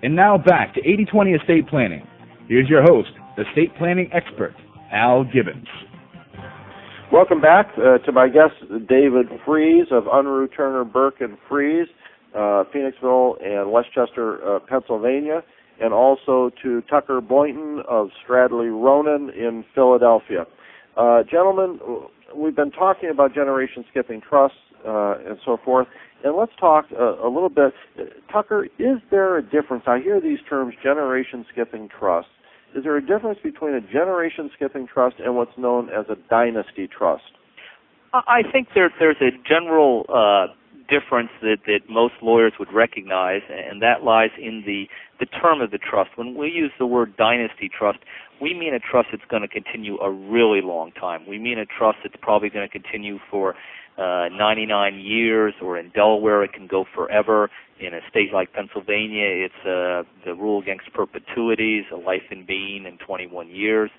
And now back to 80/20 estate planning. Here's your host, estate planning expert, Al Gibbons. Welcome back to my guest, David Freese of Unruh, Turner, Burke, and Freese, Phoenixville and Westchester, Pennsylvania, and also to Tucker Boynton of Stradley, Ronon in Philadelphia. Gentlemen, we've been talking about generation skipping trusts and so forth, and let's talk a little bit. Tucker, is there a difference? I hear these terms, generation skipping trusts. Is there a difference between a generation skipping trust and what's known as a dynasty trust? I think there's a general difference that most lawyers would recognize, and that lies in the term of the trust. When we use the word dynasty trust, we mean a trust that's going to continue a really long time. We mean a trust that's probably going to continue for 99 years, or in Delaware it can go forever. In a state like Pennsylvania, it's the rule against perpetuities, a life in being in 21 years.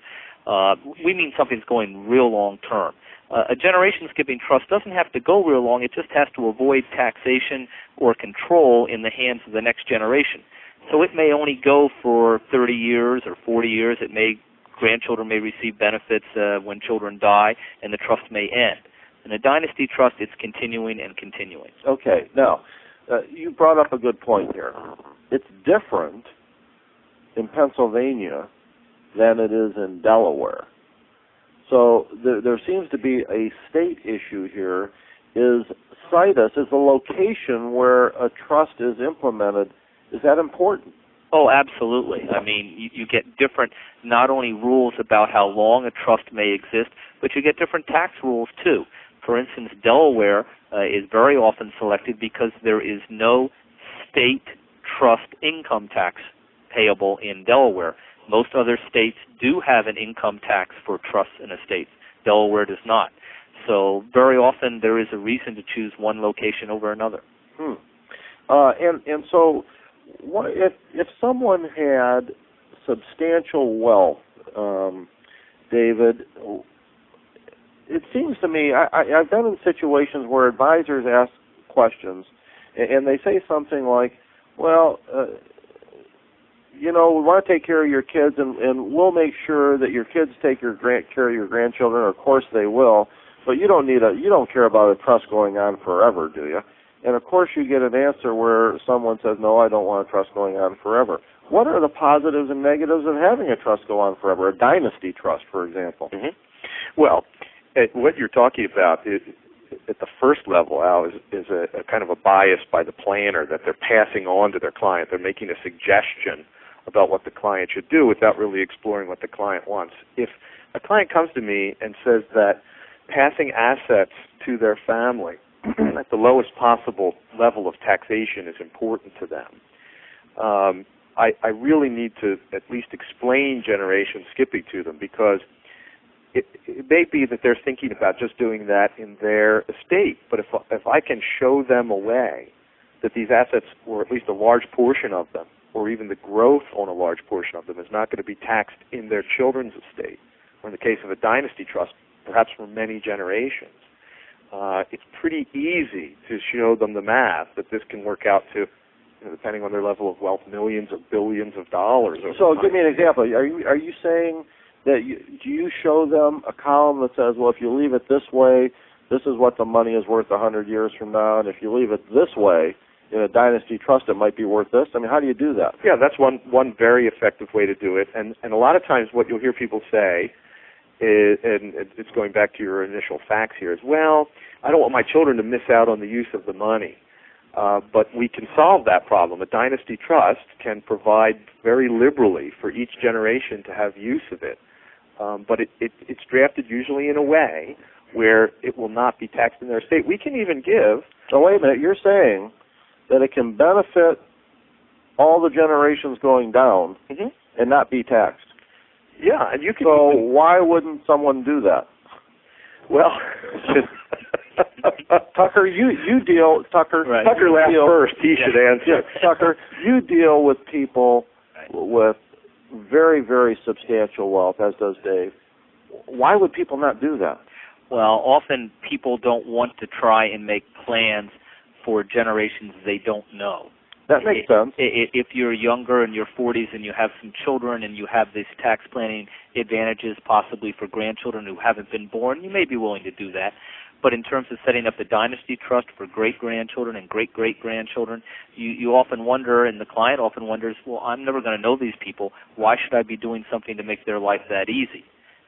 We mean something's going real long term. A generation-skipping trust doesn't have to go real long. It just has to avoid taxation or control in the hands of the next generation. So it may only go for 30 years or 40 years. Grandchildren may receive benefits when children die, and the trust may end. In a dynasty trust, it's continuing and continuing. Okay. Now, you brought up a good point here. It's different in Pennsylvania than it is in Delaware. So there seems to be a state issue here. Is situs, is the location where a trust is implemented, is that important? Oh, absolutely. I mean, you get different, not only rules about how long a trust may exist, but you get different tax rules too. For instance, Delaware is very often selected because there is no state trust income tax payable in Delaware. Most other states do have an income tax for trusts and estates. Delaware does not. So very often there is a reason to choose one location over another. And so what, if someone had substantial wealth, David, it seems to me, I've been in situations where advisors ask questions, and they say something like, well, we want to take care of your kids, and we'll make sure that your kids take care of your grandchildren. Of course they will, but you don't care about a trust going on forever, do you? And of course you get an answer where someone says, no, I don't want a trust going on forever. What are the positives and negatives of having a trust go on forever, a dynasty trust, for example? Mm-hmm. Well, what you're talking about is, at the first level, Al, is a kind of a bias by the planner that they're passing on to their client. They're making a suggestion about what the client should do without really exploring what the client wants. If a client comes to me and says that passing assets to their family at the lowest possible level of taxation is important to them, I really need to at least explain generation skipping to them, because it may be that they're thinking about just doing that in their estate, but if I can show them a way that these assets, or at least a large portion of them, or even the growth on a large portion of them, is not going to be taxed in their children's estate, or in the case of a dynasty trust, perhaps for many generations, it's pretty easy to show them the math that this can work out to, depending on their level of wealth, millions of billions of dollars. So give me an example. Are you saying that do you show them a column that says, well, if you leave it this way, this is what the money is worth 100 years from now, and if you leave it this way, in a dynasty trust, it might be worth this? I mean, how do you do that? Yeah, that's one very effective way to do it. And a lot of times what you'll hear people say is, and it's going back to your initial facts here, is, well, I don't want my children to miss out on the use of the money. But we can solve that problem. A dynasty trust can provide very liberally for each generation to have use of it. But it's drafted usually in a way where it will not be taxed in their estate. We can even give... So wait a minute, you're saying that it can benefit all the generations going down and not be taxed. Yeah, and you can. So why wouldn't someone do that? Well, Tucker, you deal. Tucker, right. Tucker laughed first. He should answer. Yeah, Tucker, you deal with people with very, very substantial wealth, as does Dave. Why would people not do that? Well, often people don't want to try and make plans for generations they don't know. That makes sense. If you're younger in your 40s and you have some children and you have these tax planning advantages possibly for grandchildren who haven't been born, you may be willing to do that. But in terms of setting up the dynasty trust for great-grandchildren and great-great-grandchildren, you often wonder, and the client often wonders, well, I'm never going to know these people. Why should I be doing something to make their life that easy?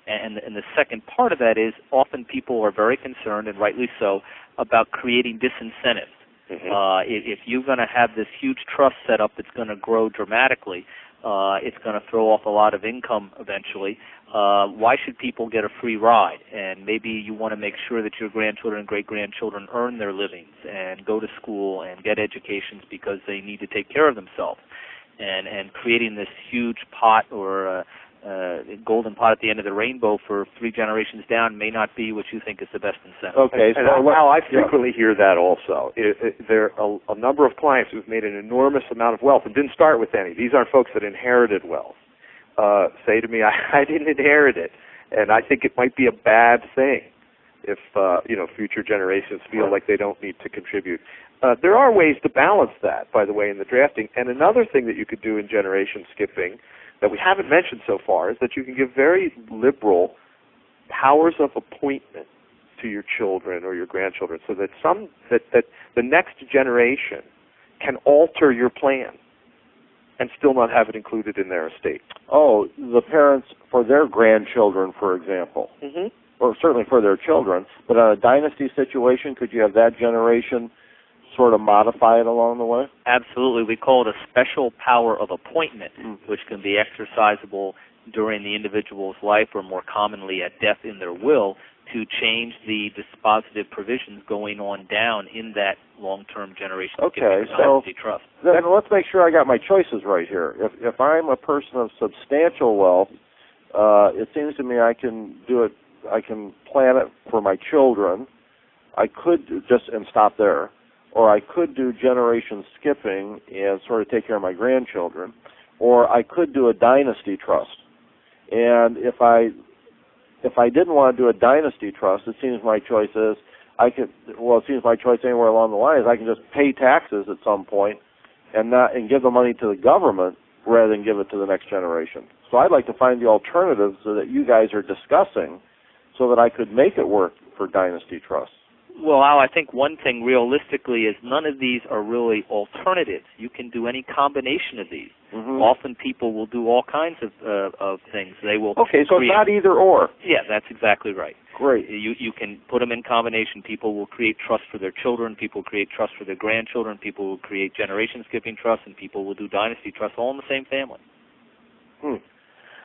And the second part of that is often people are very concerned, and rightly so, about creating disincentives. Mm-hmm. If you're going to have this huge trust set up that's going to grow dramatically, it's going to throw off a lot of income eventually. Why should people get a free ride? And maybe you want to make sure that your grandchildren and great-grandchildren earn their livings and go to school and get educations because they need to take care of themselves. And creating this huge pot or golden pot at the end of the rainbow for 3 generations down may not be what you think is the best incentive. Okay, so Al, I frequently hear that also. There are a number of clients who've made an enormous amount of wealth and didn't start with any. These aren't folks that inherited wealth. Say to me, I didn't inherit it, and I think it might be a bad thing if future generations feel like they don't need to contribute. There are ways to balance that, by the way, in the drafting. And another thing that you could do in generation skipping that we haven't mentioned so far is that you can give very liberal powers of appointment to your children or your grandchildren, so that that the next generation can alter your plan and still not have it included in their estate. Oh, the parents for their grandchildren, for example, mm-hmm. or certainly for their children. But in a dynasty situation, could you have that generation sort of modify it along the way? Absolutely. We call it a special power of appointment, which can be exercisable during the individual's life or more commonly at death in their will to change the dispositive provisions going on down in that long-term generation. Okay, so trust. Then let's make sure I got my choices right here. If I'm a person of substantial wealth, it seems to me I can do it. I can plan it for my children. I could just and stop there. Or I could do generation skipping and sort of take care of my grandchildren, or I could do a dynasty trust. And if I didn't want to do a dynasty trust, it seems my choice is it seems my choice anywhere along the line is I can just pay taxes at some point and give the money to the government rather than give it to the next generation. So I'd like to find the alternatives that you guys are discussing so that I could make it work for dynasty trusts. Well, Al, I think one thing realistically is none of these are really alternatives. You can do any combination of these. Mm-hmm. Often people will do all kinds of things. They will. Okay, so it's not either or. Yeah, that's exactly right. Great. You can put them in combination. People will create trust for their children. People create trust for their grandchildren. People will create generation skipping trust, and people will do dynasty trust all in the same family.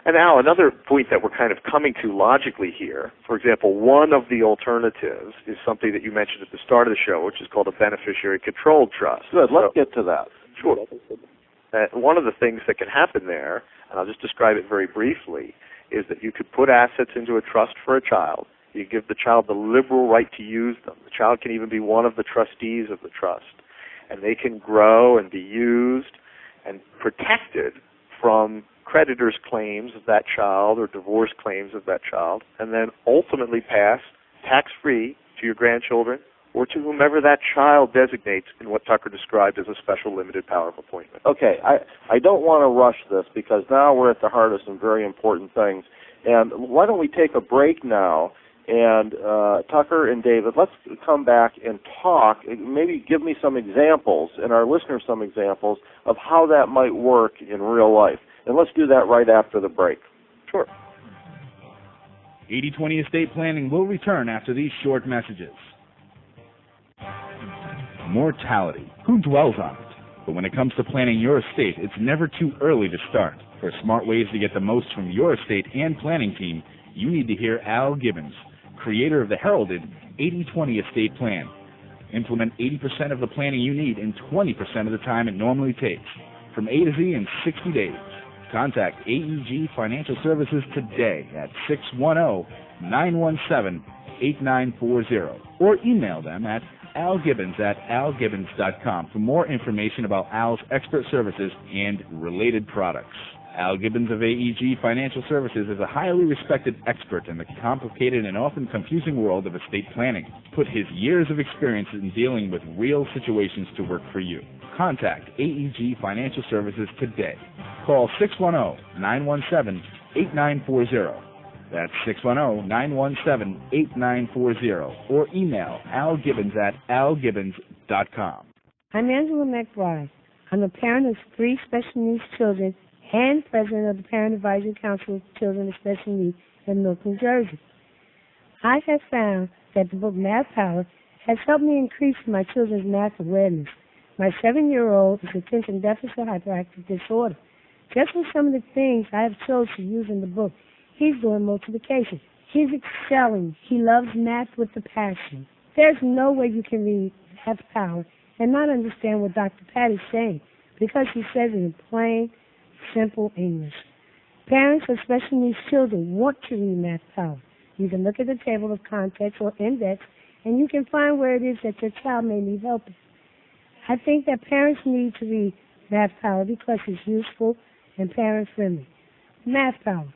And Al, another point that we're kind of coming to logically here, for example, one of the alternatives is something that you mentioned at the start of the show, which is called a beneficiary controlled trust. Good, let's get to that. Sure. One of the things that can happen there, and I'll just describe it very briefly, is that you could put assets into a trust for a child. You give the child the liberal right to use them. The child can even be one of the trustees of the trust. And they can grow and be used and protected from creditors' claims of that child or divorce claims of that child, and then ultimately pass tax-free to your grandchildren or to whomever that child designates in what Tucker described as a special limited power of appointment. Okay, I don't want to rush this because now we're at the heart of some very important things. And why don't we take a break now, and Tucker and David, let's come back and talk, maybe give me some examples, and our listeners some examples of how that might work in real life. And let's do that right after the break. Sure. 80/20 Estate Planning will return after these short messages. Mortality. Who dwells on it? But when it comes to planning your estate, it's never too early to start. For smart ways to get the most from your estate and planning team, you need to hear Al Gibbons, creator of the heralded 80/20 Estate Plan. Implement 80% of the planning you need in 20% of the time it normally takes. From A to Z in 60 days. Contact AEG Financial Services today at 610-917-8940 or email them at algibbons@algibbons.com for more information about Al's expert services and related products. Al Gibbons of AEG Financial Services is a highly respected expert in the complicated and often confusing world of estate planning. Put his years of experience in dealing with real situations to work for you. Contact AEG Financial Services today. Call 610-917-8940. That's 610-917-8940. Or email algibbons@algibbons.com. I'm Angela McBride. I'm a parent of 3 special needs children and president of the Parent Advisory Council of Children with Special Needs in Newark, New Jersey. I have found that the book Math Power has helped me increase my children's math awareness. My 7-year-old is attention deficit hyperactive disorder. Just with some of the things I have chosen to use in the book, he's doing multiplication. He's excelling. He loves math with a passion. There's no way you can read Math Power and not understand what Dr. Pat is saying, because he says it in plain, simple English. Parents of special needs children want to read Math Power. You can look at the table of contents or index, and you can find where it is that your child may need help. I think that parents need to read Math Power because it's useful and parent-friendly. Math Power,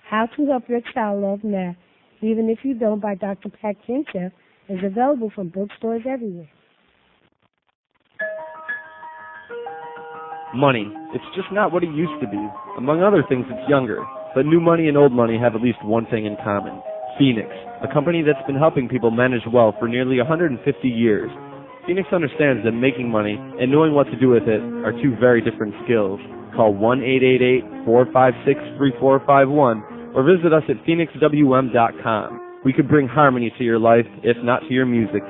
How to Help Your Child Love Math, Even If You Don't, by Dr. Pat Kinchef, is available from bookstores everywhere. Money. It's just not what it used to be. Among other things, it's younger. But new money and old money have at least one thing in common. Phoenix, a company that's been helping people manage wealth for nearly 150 years. Phoenix understands that making money and knowing what to do with it are 2 very different skills. Call 1-888-456-3451 or visit us at phoenixwm.com. We could bring harmony to your life, if not to your music.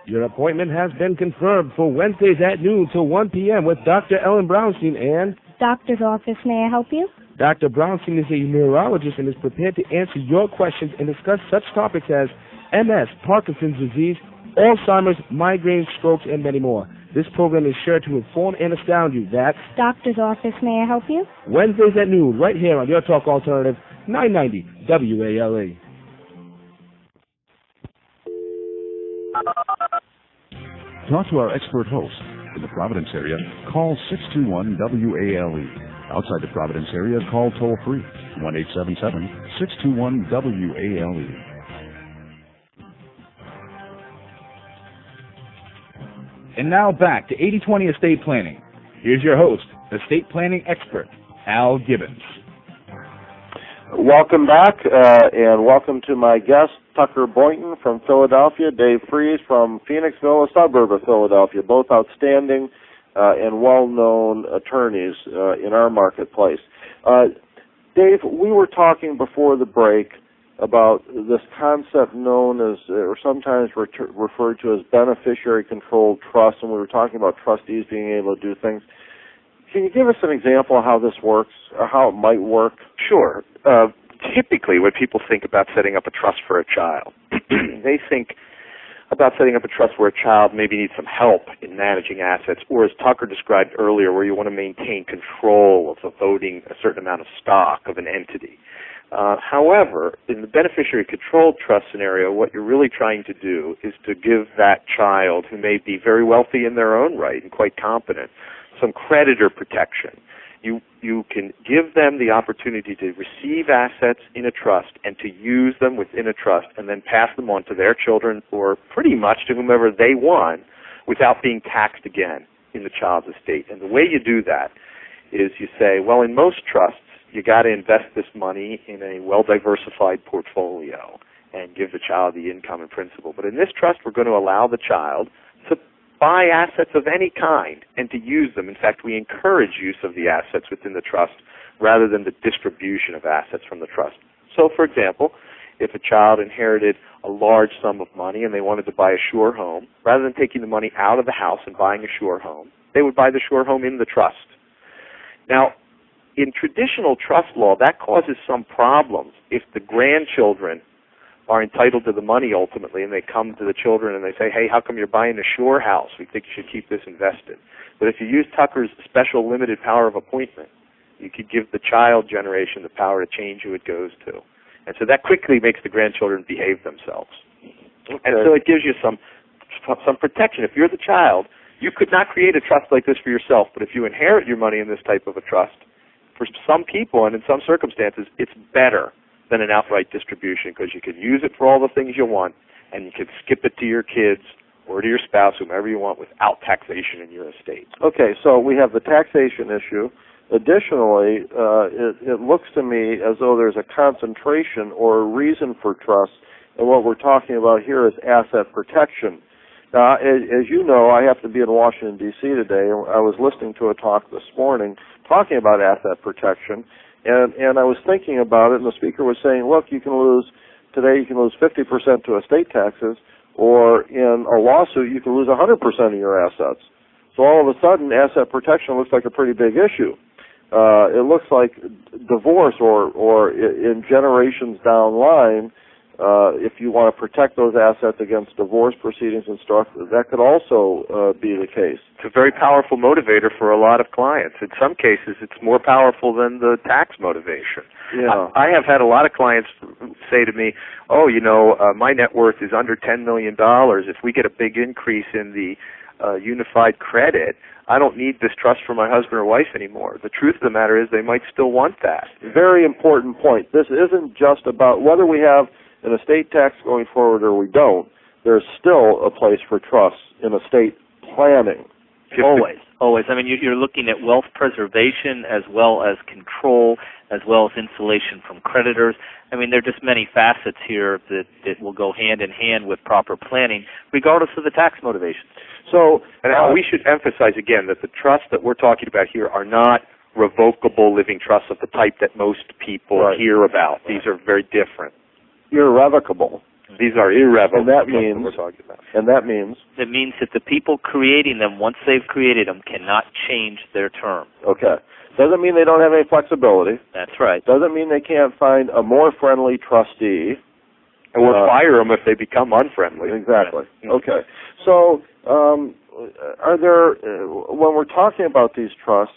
Your appointment has been confirmed for Wednesdays at noon till 1 p.m. with Dr. Ellen Brownstein and... Doctor's office, may I help you? Dr. Brownstein is a neurologist and is prepared to answer your questions and discuss such topics as MS, Parkinson's disease, Alzheimer's, migraines, strokes, and many more. This program is sure to inform and astound you. That's... Doctor's office, may I help you? Wednesdays at noon, right here on Your Talk Alternative, 990 WALA. Talk to our expert host. In the Providence area, call 621-WALE. Outside the Providence area, call toll-free, 1-877-621-WALE. And now back to 80/20 estate planning. Here's your host, estate planning expert, Al Gibbons. Welcome back, and welcome to my guest, Tucker Boynton from Philadelphia, Dave Fries from Phoenixville, a suburb of Philadelphia, both outstanding and well-known attorneys in our marketplace. Dave, we were talking before the break about this concept known as, or sometimes referred to as beneficiary-controlled trust, and we were talking about trustees being able to do things. Can you give us an example of how this works, or how it might work? Sure. Typically, when people think about setting up a trust for a child, they think about setting up a trust where a child maybe needs some help in managing assets, or as Tucker described earlier, where you want to maintain control of voting a certain amount of stock of an entity. However, in the beneficiary-controlled trust scenario, what you're really trying to do is to give that child, who may be very wealthy in their own right and quite competent, some creditor protection. You can give them the opportunity to receive assets in a trust and to use them within a trust and then pass them on to their children or pretty much to whomever they want without being taxed again in the child's estate. And the way you do that is you say, well, in most trusts, you got to invest this money in a well-diversified portfolio and give the child the income and principal. But in this trust, we're going to allow the child to buy assets of any kind and to use them. In fact, we encourage use of the assets within the trust rather than the distribution of assets from the trust. So, for example, if a child inherited a large sum of money and they wanted to buy a sure home, rather than taking the money out of the house and buying a sure home, they would buy the sure home in the trust. Now, in traditional trust law, that causes some problems if the grandchildren are entitled to the money ultimately, and they come to the children and they say, hey, how come you're buying a shore house? We think you should keep this invested. But if you use Tucker's special limited power of appointment, you could give the child generation the power to change who it goes to. And so that quickly makes the grandchildren behave themselves. Okay. And so it gives you some protection. If you're the child, You could not create a trust like this for yourself, but if you inherit your money in this type of a trust, for some people and in some circumstances, it's better than an outright distribution because you can use it for all the things you want, and you can skip it to your kids or to your spouse, whomever you want, without taxation in your estate. Okay, so we have the taxation issue. Additionally, it looks to me as though there's a concentration or a reason for trust, and what we're talking about here is asset protection. Now, as you know, I have to be in Washington, D.C. today, and I was listening to a talk this morning talking about asset protection, and I was thinking about it, and the speaker was saying, look, today you can lose 50% to estate taxes, or in a lawsuit you can lose 100% of your assets. So all of a sudden, asset protection looks like a pretty big issue. It looks like divorce or in generations down the line, if you want to protect those assets against divorce proceedings and stuff, that could also be the case. It's a very powerful motivator for a lot of clients. In some cases, it's more powerful than the tax motivation. Yeah. I have had a lot of clients say to me, my net worth is under $10 million. If we get a big increase in the unified credit, I don't need this trust for my husband or wife anymore. The truth of the matter is they might still want that. Very important point. This isn't just about whether we have an estate tax going forward or we don't. There's still a place for trusts in estate planning. Always. I mean, you're looking at wealth preservation as well as control, as well as insulation from creditors. I mean, there are just many facets here that will go hand in hand with proper planning, regardless of the tax motivation. So, and we should emphasize again that the trusts that we're talking about here are not revocable living trusts of the type that most people hear about. These are very different. Irrevocable. These are irrevocable. And that means, we're talking about. It means that the people creating them, once they've created them, cannot change their term. Okay. Doesn't mean they don't have any flexibility. That's right. Doesn't mean they can't find a more friendly trustee. Or fire them if they become unfriendly. Exactly. Okay. So, are there, when we're talking about these trusts,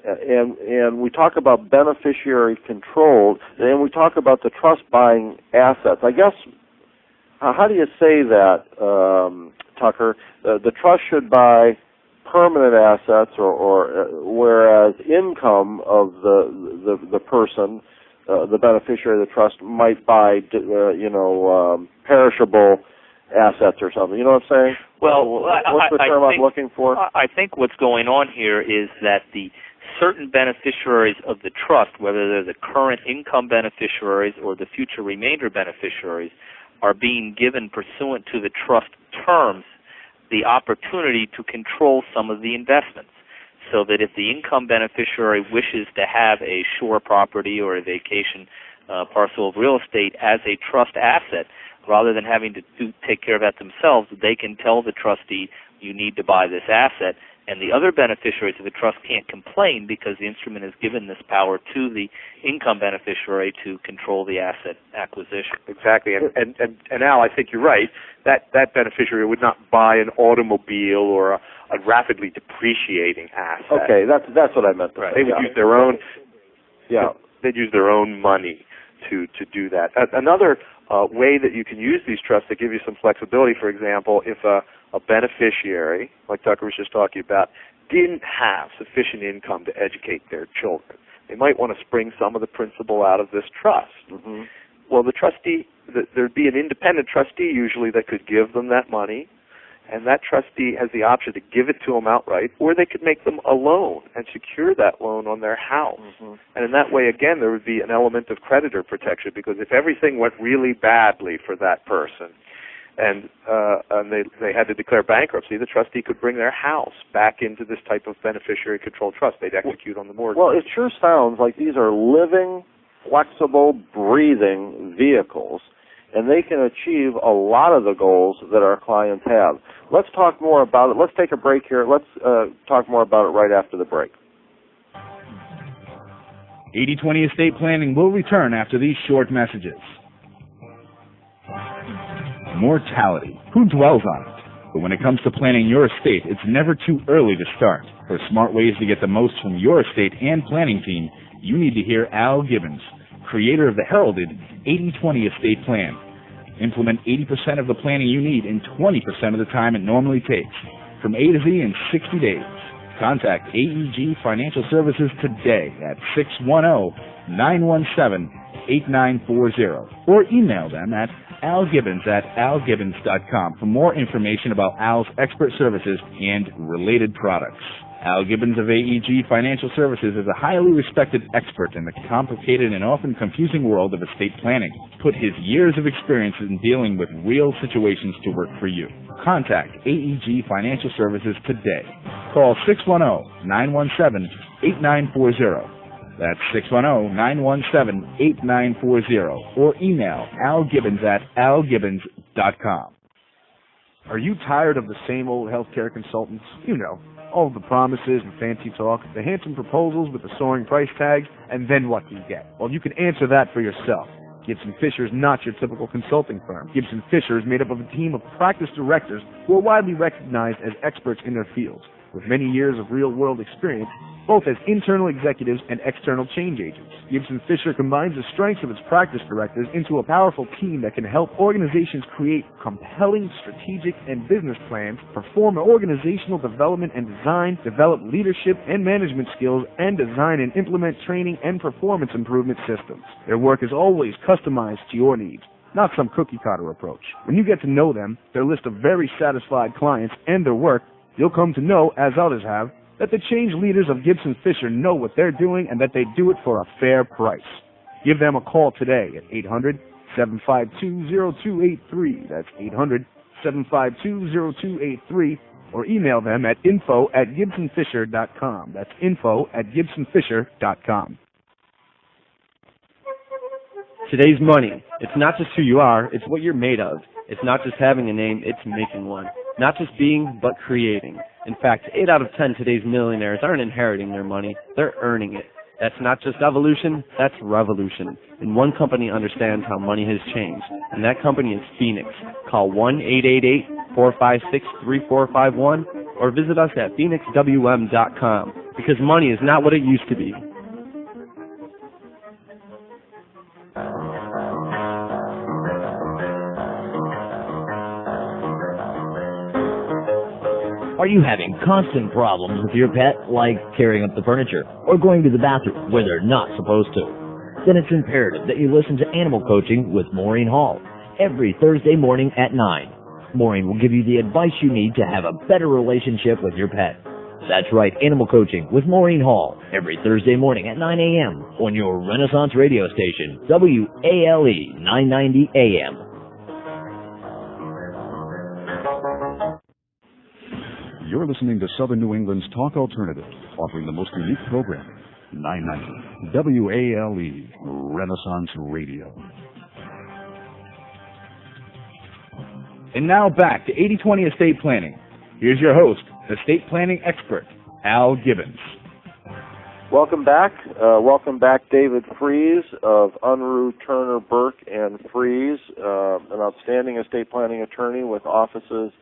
and we talk about beneficiary control, and we talk about the trust buying assets. I guess, how do you say that, Tucker? The trust should buy permanent assets, or whereas income of the person, the beneficiary of the trust, might buy, perishable assets or something. You know what I'm saying? Well, what's the term I'm looking for? I think what's going on here is that the certain beneficiaries of the trust, whether they're the current income beneficiaries or the future remainder beneficiaries, are being given pursuant to the trust terms the opportunity to control some of the investments. So that if the income beneficiary wishes to have a shore property or a vacation parcel of real estate as a trust asset, rather than having to take care of that themselves, they can tell the trustee, you need to buy this asset, and the other beneficiaries of the trust can't complain because the instrument has given this power to the income beneficiary to control the asset acquisition. Exactly, and Al, I think you're right. That beneficiary would not buy an automobile or a rapidly depreciating asset. Okay, that's what I meant. Right. They would use their own. Yeah, they'd use their own money to do that. Another way that you can use these trusts to give you some flexibility, for example, if a beneficiary, like Tucker was just talking about, didn't have sufficient income to educate their children, they might want to spring some of the principal out of this trust. Mm-hmm. Well, the trustee, there'd be an independent trustee usually that could give them that money, and that trustee has the option to give it to them outright, or they could make them a loan and secure that loan on their house. Mm-hmm. And in that way, again, there would be an element of creditor protection, because if everything went really badly for that person and they had to declare bankruptcy, the trustee could bring their house back into this type of beneficiary-controlled trust. They'd execute on the mortgage. Well, it sure sounds like these are living, flexible, breathing vehicles, and they can achieve a lot of the goals that our clients have. Let's talk more about it. Let's take a break here. Let's talk more about it right after the break. 80/20 Estate Planning will return after these short messages. Mortality. Who dwells on it? But when it comes to planning your estate, it's never too early to start. For smart ways to get the most from your estate and planning team, you need to hear Al Gibbons, creator of the heralded 80/20 Estate Plan. Implement 80% of the planning you need in 20% of the time it normally takes. from A to Z in 60 days. Contact AEG Financial Services today at 610-917-8940 or email them at algibbons@algibbons.com for more information about Al's expert services and related products. Al Gibbons of AEG Financial Services is a highly respected expert in the complicated and often confusing world of estate planning. Put his years of experience in dealing with real situations to work for you. Contact AEG Financial Services today. Call 610-917-8940. That's 610-917-8940 or email algibbons@algibbons.com. Are you tired of the same old healthcare consultants? You know, all of the promises and fancy talk, the handsome proposals with the soaring price tags, and then what do you get? Well, you can answer that for yourself. Gibson Fisher is not your typical consulting firm. Gibson Fisher is made up of a team of practice directors who are widely recognized as experts in their fields, with many years of real-world experience, both as internal executives and external change agents. Gibson Fisher combines the strengths of its practice directors into a powerful team that can help organizations create compelling strategic and business plans, perform organizational development and design, develop leadership and management skills, and design and implement training and performance improvement systems. Their work is always customized to your needs, not some cookie-cutter approach. When you get to know them, their list of very satisfied clients, and their work, you'll come to know, as others have, that the change leaders of Gibson Fisher know what they're doing and that they do it for a fair price. Give them a call today at 800-752-0283. That's 800-752-0283. Or email them at info@gibsonfisher.com. That's info@gibsonfisher.com. Today's money. It's not just who you are, it's what you're made of. It's not just having a name, it's making one. Not just being, but creating. In fact, 8 out of 10 today's millionaires aren't inheriting their money, they're earning it. That's not just evolution, that's revolution. And one company understands how money has changed, and that company is Phoenix. Call 1-888-456-3451 or visit us at phoenixwm.com, because money is not what it used to be. Are you having constant problems with your pet, like carrying up the furniture or going to the bathroom where they're not supposed to? Then it's imperative that you listen to Animal Coaching with Maureen Hall every Thursday morning at 9. Maureen will give you the advice you need to have a better relationship with your pet. That's right, Animal Coaching with Maureen Hall every Thursday morning at 9 a.m. on your Renaissance radio station, WALE 990 AM. You're listening to Southern New England's Talk Alternative, offering the most unique programming. 990 WALE Renaissance Radio. And now back to 80/20 Estate Planning. Here's your host, estate planning expert, Al Gibbons. Welcome back. Welcome back, David Fries of Unruh, Turner, Burke, and Fries, an outstanding estate planning attorney with offices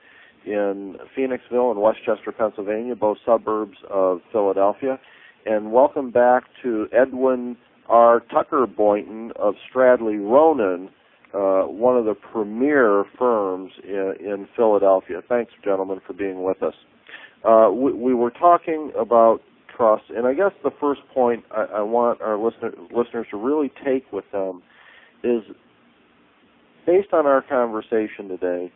in Phoenixville and Westchester, Pennsylvania, both suburbs of Philadelphia. And welcome back to Edwin R. Tucker Boynton of Stradley, Ronon, one of the premier firms in Philadelphia. Thanks, gentlemen, for being with us. We were talking about trust, and I guess the first point I want our listeners to really take with them is, based on our conversation today,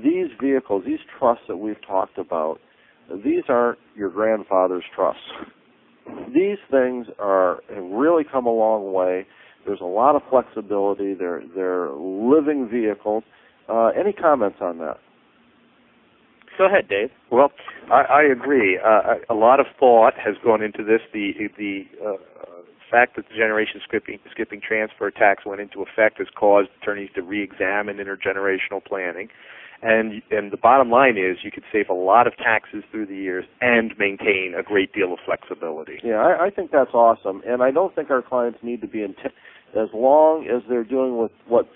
these vehicles, these trusts that we've talked about, these aren't your grandfather's trusts. These things have really come a long way. There's a lot of flexibility. They're living vehicles. Any comments on that? Go ahead, Dave. Well, I agree. A lot of thought has gone into this. The fact that the generation skipping transfer tax went into effect has caused attorneys to re-examine intergenerational planning. And the bottom line is you could save a lot of taxes through the years and maintain a great deal of flexibility. Yeah, I think that's awesome. And I don't think our clients need to be as long as they're dealing with what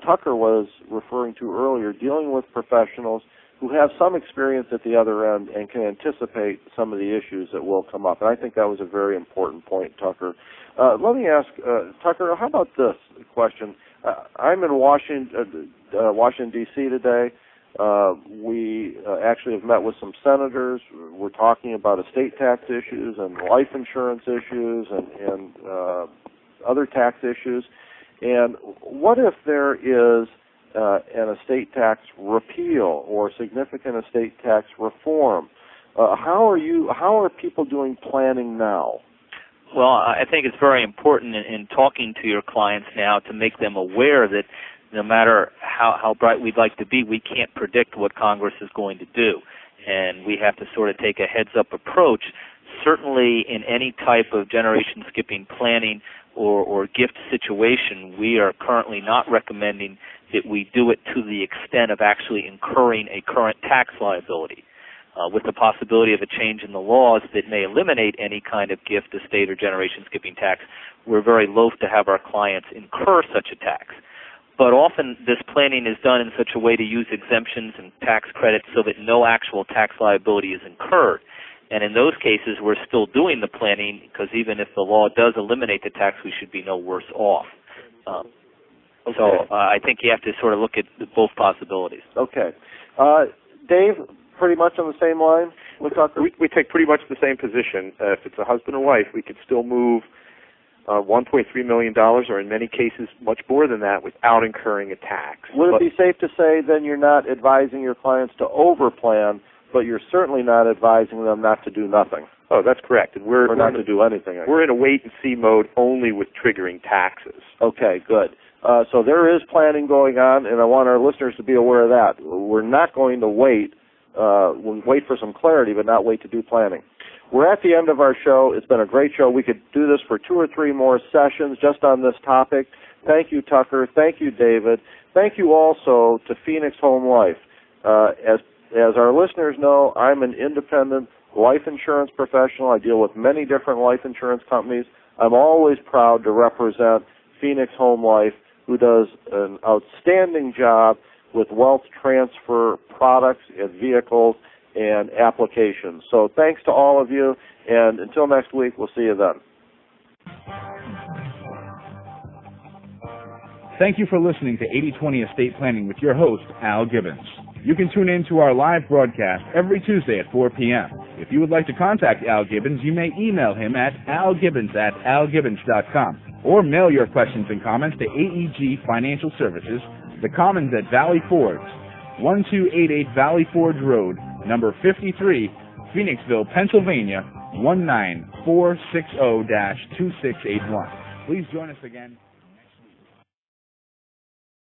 Tucker was referring to earlier, dealing with professionals who have some experience at the other end and can anticipate some of the issues that will come up. And I think that was a very important point, Tucker. Let me ask, Tucker, how about this question? I'm in Washington, D.C. today. We actually have met with some senators. We're talking about estate tax issues and life insurance issues and other tax issues. And what if there is an estate tax repeal or significant estate tax reform? How are people doing planning now? Well, I think it's very important in talking to your clients now to make them aware that no matter how bright we'd like to be, we can't predict what Congress is going to do. And we have to sort of take a heads-up approach. Certainly in any type of generation-skipping planning or gift situation, we are currently not recommending that we do it to the extent of actually incurring a current tax liability. With the possibility of a change in the laws that may eliminate any kind of gift, estate, or generation-skipping tax, we're very loath to have our clients incur such a tax. But often this planning is done in such a way to use exemptions and tax credits so that no actual tax liability is incurred. And in those cases, we're still doing the planning because even if the law does eliminate the tax, we should be no worse off. So I think you have to sort of look at both possibilities. Okay. Dave, pretty much on the same line? We take pretty much the same position. If it's a husband and wife, we could still move $1.3 million, or in many cases much more than that, without incurring a tax. Would it be safe to say then you're not advising your clients to overplan, but you're certainly not advising them not to do nothing? Oh, that's correct. And we're not to do anything. We're in a wait-and-see mode only with triggering taxes. Okay, good. So there is planning going on, and I want our listeners to be aware of that. We're not going to wait. We'll wait for some clarity, but not wait to do planning. We're at the end of our show. It's been a great show. We could do this for 2 or 3 more sessions just on this topic. Thank you, Tucker. Thank you, David. Thank you also to Phoenix Home Life. As our listeners know, I'm an independent life insurance professional. I deal with many different life insurance companies. I'm always proud to represent Phoenix Home Life, who does an outstanding job with wealth transfer products and vehicles and applications. So thanks to all of you, and until next week, we'll see you then. Thank you for listening to 80/20 Estate Planning with your host, Al Gibbons. You can tune in to our live broadcast every Tuesday at 4 p.m. If you would like to contact Al Gibbons, you may email him at algibbons@algibbons.com or mail your questions and comments to AEG Financial Services, The Commons at Valley Forge, 1288 Valley Forge Road, number 53, Phoenixville, Pennsylvania, 19460-2681. Please join us again.